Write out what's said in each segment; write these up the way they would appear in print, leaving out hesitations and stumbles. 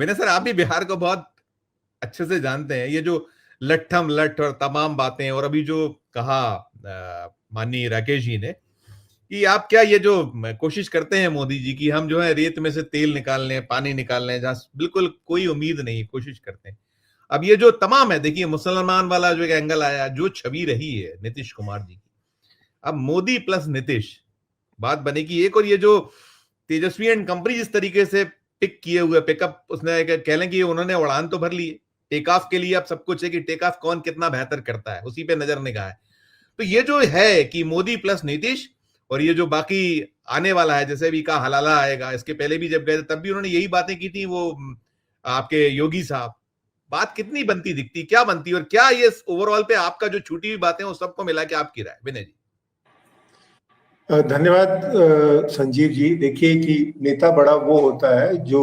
विनय sir, आप भी बिहार को बहुत अच्छे से जानते हैं। ये जो लट्ठम लट्ठ और तमाम बातें, और अभी जो कहा माननीय राकेश जी ने कि आप क्या ये जो कोशिश करते हैं मोदी जी की, हम जो है रेत में से तेल निकाल लें, पानी निकाल लें, जहां बिल्कुल कोई उम्मीद नहीं, कोशिश करते हैं। अब ये जो तमाम है, देखिए मुसलमान वाला जो एक एंगल आया, जो छवि रही है नीतीश कुमार जी की, अब मोदी प्लस नीतीश बात बनेगी एक। और ये जो तेजस्वी एंड कंपनी जिस तरीके से पिक किए हुए, पिकअप उसने कह लें कि उन्होंने उड़ान तो भर ली है, टेक ऑफ के लिए अब सब कुछ है कि टेक ऑफ कौन कितना बेहतर करता है, उसी पे नजर निगाह है। तो ये जो है कि मोदी प्लस नीतीश, और ये जो बाकी आने वाला है, जैसे भी कहा हलाला आएगा, इसके पहले भी जब गए थे तब भी उन्होंने यही बातें की थी, वो आपके योगी साहब, बात कितनी बनती दिखती, क्या बनती, और क्या ये ओवरऑल पे आपका जो छूटी हुई बातें उस सबको मिला के आपकी राय, विनय जी? धन्यवाद संजीव जी। देखिए कि नेता बड़ा वो होता है जो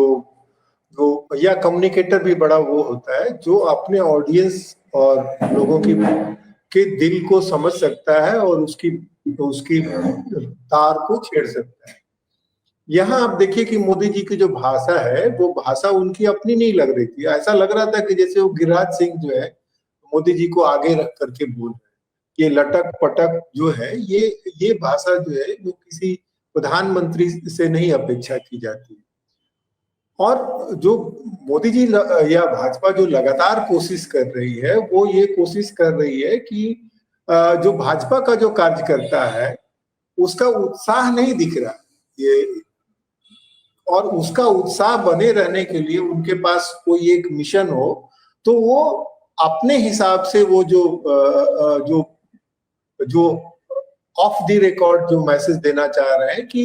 जो या कम्युनिकेटर भी बड़ा वो होता है जो अपने ऑडियंस और लोगों की के दिल को समझ सकता है और उसकी उसकी तार को छेड़ सकता है। यहाँ आप देखिए कि मोदी जी की जो भाषा है वो भाषा उनकी अपनी नहीं लग रही थी। ऐसा लग रहा था कि जैसे वो गिरिराज सिंह जो है मोदी जी को आगे रख करके बोल रहे हैं। ये लटक पटक जो है, ये भाषा जो है वो किसी प्रधानमंत्री से नहीं अपेक्षा की जाती है। और जो मोदी जी या भाजपा जो लगातार कोशिश कर रही है वो ये कोशिश कर रही है कि जो भाजपा का जो कार्यकर्ता है उसका उत्साह नहीं दिख रहा ये, और उसका उत्साह बने रहने के लिए उनके पास कोई एक मिशन हो तो वो अपने हिसाब से वो जो जो ऑफ द रिकॉर्ड जो मैसेज देना चाह रहे हैं कि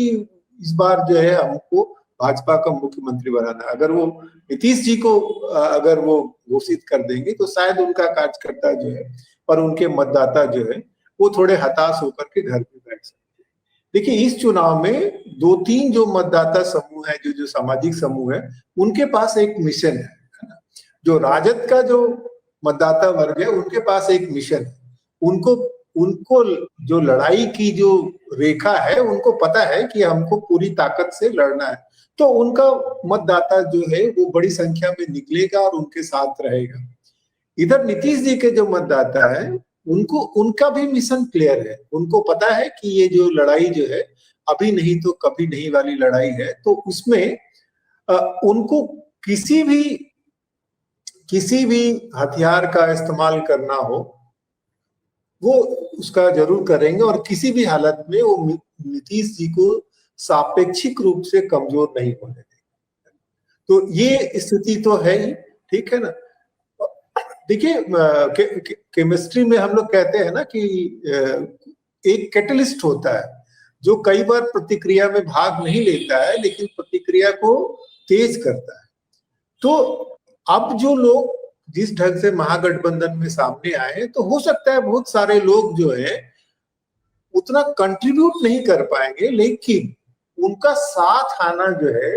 इस बार जो है हमको भाजपा का मुख्यमंत्री बनाना। अगर वो नीतीश जी को अगर वो घोषित कर देंगे तो शायद उनका कार्यकर्ता जो है और उनके मतदाता जो है वो थोड़े हताश होकर के घर पे बैठ सकते हैं। देखिए इस चुनाव में दो तीन जो मतदाता समूह है, जो सामाजिक समूह है, उनके पास एक मिशन है ना। जो राजद का जो मतदाता वर्ग है उनके पास एक मिशन है। उनको उनको जो लड़ाई की जो रेखा है उनको पता है कि हमको पूरी ताकत से लड़ना है, तो उनका मतदाता जो है वो बड़ी संख्या में निकलेगा और उनके साथ रहेगा। इधर नीतीश जी के जो मतदाता है उनको उनका भी मिशन क्लियर है। उनको पता है कि ये जो लड़ाई जो है अभी नहीं तो कभी नहीं वाली लड़ाई है, तो उसमें उनको किसी भी हथियार का इस्तेमाल करना हो वो उसका जरूर करेंगे और किसी भी हालत में वो नीतीश जी को सापेक्षिक रूप से कमजोर नहीं होने देंगे। तो ये स्थिति तो है ही, ठीक है ना। देखिए केमिस्ट्री में हम लोग कहते हैं ना कि एक कैटलिस्ट होता है जो कई बार प्रतिक्रिया में भाग नहीं लेता है लेकिन प्रतिक्रिया को तेज करता है। तो अब जो लोग जिस ढंग से महागठबंधन में सामने आए तो हो सकता है बहुत सारे लोग जो है उतना कंट्रीब्यूट नहीं कर पाएंगे, लेकिन उनका साथ आना जो है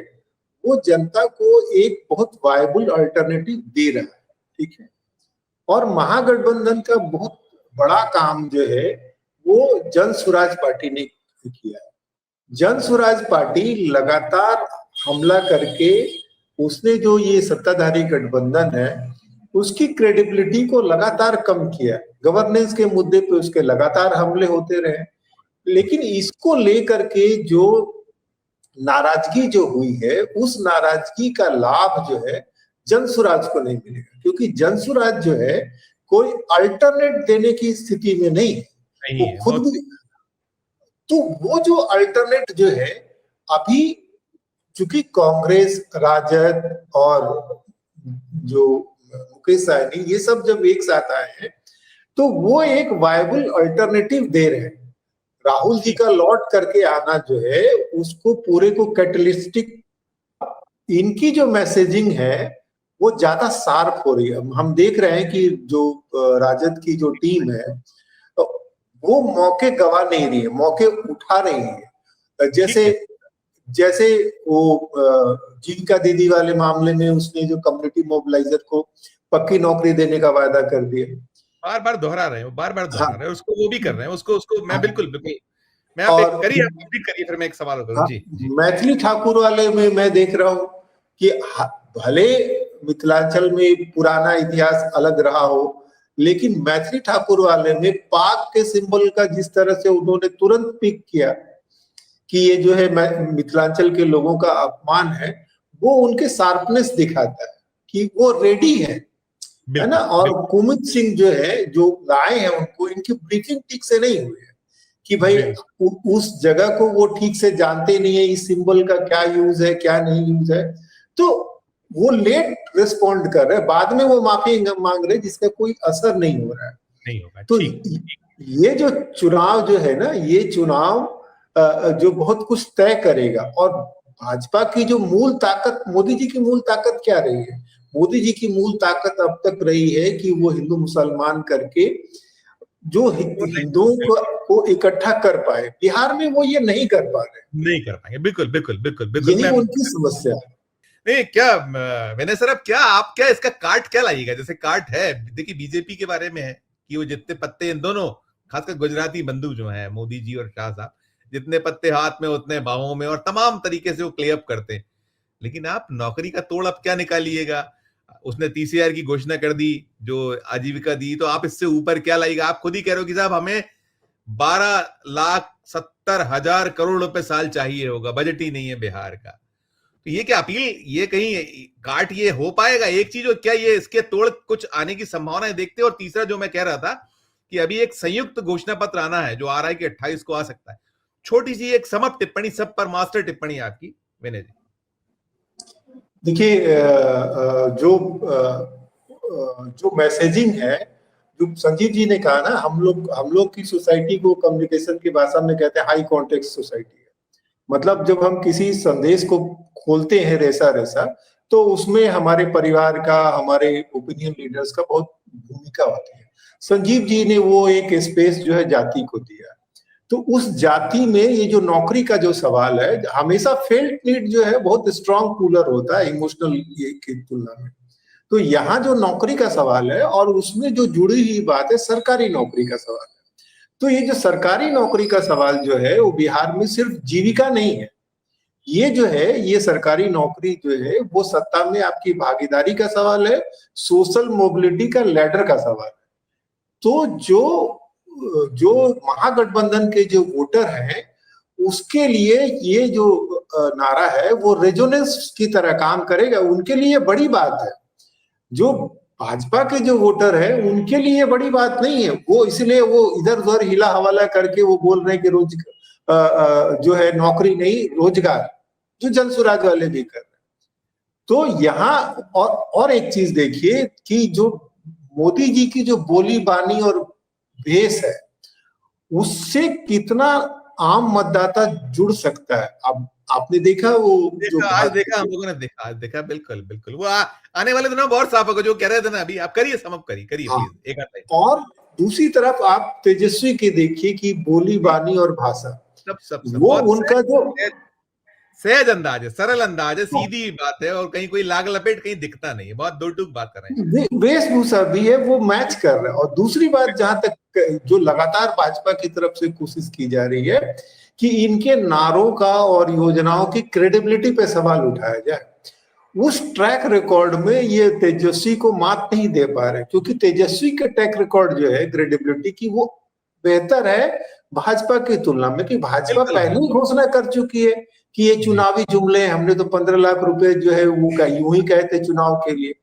वो जनता को एक बहुत वायबल अल्टरनेटिव दे रहा है, ठीक है। और महागठबंधन का बहुत बड़ा काम जो है वो जन स्वराज पार्टी ने किया है। जन स्वराज पार्टी लगातार हमला करके उसने जो ये सत्ताधारी गठबंधन है उसकी क्रेडिबिलिटी को लगातार कम किया। गवर्नेंस के मुद्दे पे उसके लगातार हमले होते रहे, लेकिन इसको लेकर के जो नाराजगी जो हुई है उस नाराजगी का लाभ जो है जनसुराज को नहीं मिलेगा, क्योंकि जनसुराज जो है कोई अल्टरनेट देने की स्थिति में नहीं है। वो खुद भी, तो वो जो अल्टरनेट जो है अभी चूंकि कांग्रेस, राजद और जो मुकेश सहनी ये सब जब एक साथ आए हैं तो वो एक वायबल अल्टरनेटिव दे रहे हैं। राहुल जी का लौट करके आना जो है उसको पूरे को कैटलिस्टिक, इनकी जो मैसेजिंग है वो ज्यादा शार्प हो रही है। हम देख रहे हैं कि जो राजद की जो टीम है वो मौके गवा नहीं रही है, मौके उठा रही है। जैसे वो जीविका दीदी वाले मामले में उसने जो कम्युनिटी मोबिलाइजर को पक्की नौकरी देने का वायदा कर दिया, बार बार दोहरा रहे हैं, दोहरा रहे हैं उसको, वो भी कर रहे हैं उसको मैं बिल्कुल मैं आप एक करिए, आप भी करिए, फिर मैं एक सवाल करूं। जी, मैथिली ठाकुर वाले में मैं देख रहा हूँ कि भले मिथिलांचल में पुराना इतिहास अलग रहा हो, लेकिन मैथिली ठाकुर वाले में पाक के सिंबल का जिस तरह से उन्होंने तुरंत पिक किया कि ये जो है मिथिलांचल के लोगों का अपमान है, वो उनके शार्पनेस दिखाता है कि वो रेडी है ना। और कुमुद सिंह जो है, जो लाए हैं उनको, इनकी ब्रीफिंग ठीक से नहीं हुई है कि भाई उस जगह को वो ठीक से जानते नहीं है, इस सिंबल का क्या यूज है क्या नहीं यूज है, तो वो लेट रिस्पॉन्ड कर रहे हैं, बाद में वो माफी मांग रहे हैं जिसका कोई असर नहीं हो रहा है। नहीं होगा। तो ये जो चुनाव जो है ना, ये चुनाव जो बहुत कुछ तय करेगा। और भाजपा की जो मूल ताकत, मोदी जी की मूल ताकत क्या रही है? मोदी जी की मूल ताकत अब तक रही है कि वो हिंदू मुसलमान करके जो हिंदुओं को इकट्ठा कर पाए। बिहार में वो ये नहीं कर पा रहे, नहीं कर पाएंगे। बिल्कुल बिल्कुल बिल्कुल बिल्कुल, यही उनकी समस्या है। नहीं क्या मैंने सर, अब क्या आप क्या इसका काट क्या लाइएगा? जैसे काट है, देखिए बीजेपी के बारे में है कि वो जितने पत्ते, इन दोनों खासकर गुजराती बंधु जो हैं, मोदी जी और शाह साहब, जितने पत्ते हाथ में उतने बाहों में, और तमाम तरीके से वो प्ले अप करते हैं। लेकिन आप नौकरी का तोड़ अब क्या निकालिएगा? उसने 30,000 की घोषणा कर दी, जो आजीविका दी, तो आप इससे ऊपर क्या लाइएगा? आप खुद ही कह रहे हो कि साहब हमें 12,70,000 करोड़ रुपए साल चाहिए होगा, बजट ही नहीं है बिहार का। तो ये क्या अपील, ये कहीं काट ये हो पाएगा? एक चीज, और क्या ये इसके तोड़ कुछ आने की संभावनाएं देखते? और तीसरा जो मैं कह रहा था कि अभी एक संयुक्त घोषणा पत्र आना है, जो आ रहा है कि 28 को आ सकता है। छोटी सी एक समअप टिप्पणी, सब पर मास्टर टिप्पणी आपकी विनय जी। देखिए, जो मैसेजिंग है, जो संजीव जी ने कहा ना, हम लोग की सोसाइटी को कम्युनिकेशन की भाषा में कहते हैं हाई कॉन्टेक्स्ट सोसाइटी है। मतलब जब हम किसी संदेश को खोलते हैं रेसा रेसा, तो उसमें हमारे परिवार का, हमारे ओपिनियन लीडर्स का बहुत भूमिका होती है। संजीव जी ने वो एक स्पेस जो है जाति को दिया, तो उस जाति में ये जो नौकरी का जो सवाल है, हमेशा फेल्ट नीड जो है बहुत स्ट्रॉन्ग कूलर होता है इमोशनल की तुलना में। तो यहाँ जो नौकरी का सवाल है, और उसमें जो जुड़ी हुई बात है सरकारी नौकरी का सवाल है। तो ये जो सरकारी नौकरी का सवाल जो है, वो बिहार में सिर्फ जीविका नहीं है। ये जो है, ये सरकारी नौकरी जो है, वो सत्ता में आपकी भागीदारी का सवाल है, सोशल मोबिलिटी का लैडर का सवाल है। तो जो महागठबंधन के जो वोटर हैं, उसके लिए ये जो नारा है वो रेजोनेंस की तरह काम करेगा, उनके लिए बड़ी बात है। जो भाजपा के जो वोटर है, उनके लिए बड़ी बात नहीं है। वो इसलिए वो इधर उधर हिला हवाला करके वो बोल रहे हैं कि जो है नौकरी नहीं, रोजगार, जो जनसुराज वाले भी कर रहे हैं। तो यहाँ और एक चीज देखिए कि जो मोदी जी की जो बोली बानी और भेष है, उससे कितना आम मतदाता जुड़ सकता है। अब आपने देखा वो आज देखा, हम लोगों ने देखा, आज देखा, बिल्कुल बिल्कुल। वो आने वाले दिनों बहुत साफ होगा, जो कह रहे थे ना अभी। आप करिए, समअप करिए प्लीज एक आधा। और दूसरी तरफ आप तेजस्वी के देखिए कि बोली बानी और भाषा, सब वो उनका जो सहज अंदाज है, सरल अंदाज है, सीधी बात है, और कहीं कोई लाग लपेट कहीं दिखता नहीं है। बहुत दो टूक बात कर रहे हैं, वेशभूषा भी है, वो मैच कर रहा है। और दूसरी बात, जहां तक जो लगातार भाजपा की तरफ से कोशिश की जा रही है कि इनके नारों का और योजनाओं की क्रेडिबिलिटी पे सवाल उठाया जाए, उस ट्रैक रिकॉर्ड में ये तेजस्वी को मात नहीं दे पा रहे, क्योंकि तेजस्वी के ट्रैक रिकॉर्ड जो है क्रेडिबिलिटी की, वो बेहतर है भाजपा की तुलना में। कि भाजपा पहले ही घोषणा कर चुकी है कि ये चुनावी जुमले, हमने तो 15 लाख रुपए जो है वो यूं ही कहते चुनाव के लिए।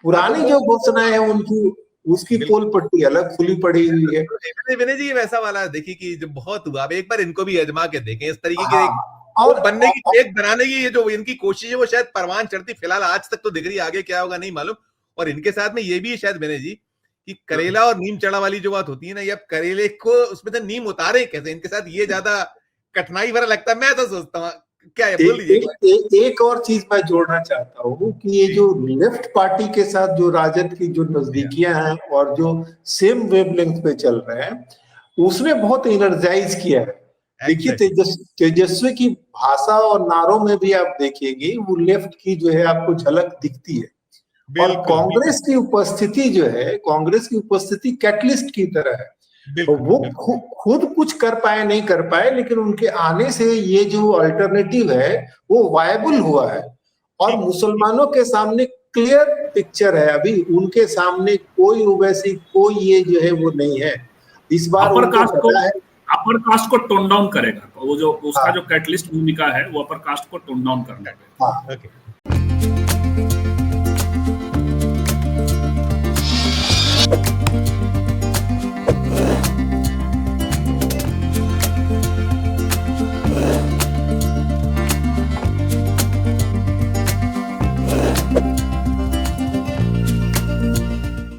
पुरानी जो घोषणाएं है उनकी, उसकी पोल पट्टी अलग खुली पड़ी हुई है। विनय जी वैसा वाला देखिए कि जब बहुत हुआ, अब एक बार इनको भी आजमा के देखें। इस तरीके के और बनने की, एक बनाने की ये जो इनकी कोशिश है, वो शायद परवान चढ़ती फिलहाल आज तक तो दिख रही, आगे क्या होगा नहीं मालूम। और इनके साथ में ये भी है शायद विनय जी कि करेला और नीम चढ़ा वाली जो बात होती है ना, ये अब करेले को उसमें से नीम उतारे कैसे, इनके साथ ये ज्यादा कठिनाई भरा लगता है। मैं तो सोचता हूँ, क्या है, बोल लीजिए। एक और चीज मैं जोड़ना चाहता हूँ कि ये जो लेफ्ट पार्टी के साथ जो राजद की जो नजदीकियां हैं और जो सेम वेवलेंथ पे चल रहे हैं, उसने बहुत एनर्जाइज किया है। देखिए तेजस्वी की भाषा और नारों में भी आप देखेंगे वो लेफ्ट की जो है आपको झलक दिखती है। और कांग्रेस की उपस्थिति जो है, कांग्रेस की उपस्थिति कैटलिस्ट की तरह है। वो खुद कुछ कर पाए नहीं कर पाए, लेकिन उनके आने से ये जो अल्टरनेटिव है वो वायबल हुआ है। और मुसलमानों के सामने क्लियर पिक्चर है, अभी उनके सामने कोई ओवैसी कोई ये जो है वो नहीं है। इस बार अपर कास्ट को टोन डाउन करेगा, वो जो उसका जो कैटलिस्ट भूमिका है वो अपर कास्ट को टोन डाउन करना है। ओके।